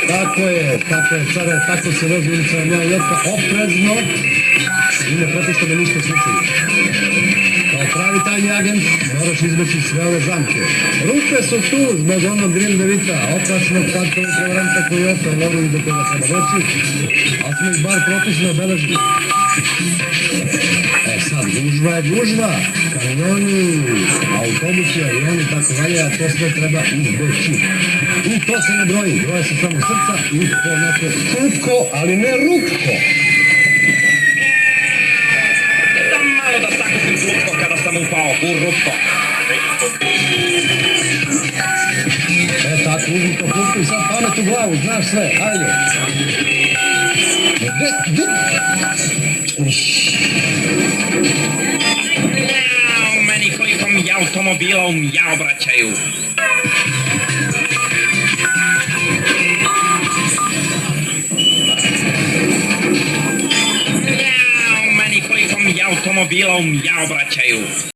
Tako je, care, tako se vozi ulicama moja ljepka, oprezno i ne prepušta da ništa slučaju. Kao pravi tajni agent moraš izbeći sve ove zamke. Rupe su tu zbog onog Grindavita, opasnog kartova i prevaranta koji ostao loru i do koga treba doći, ali smo ih bar propisno obeležili. E sad, gužva je gužva, kamioni, autobusi, avioni, tako dalje, a to sve treba izbeći. I to se ne broji, broje se samo srca i onako krupko, ali ne rupko. Dam malo da sakutim klupko kada sam upao u rupko. E tako, uzmi to klupko i sad pamet u glavu, znaš sve, ajde. Mjau, meni koliko mi automobila u mjau obraćaju. Mjau, meni koliko mi automobila u mjau obraćaju.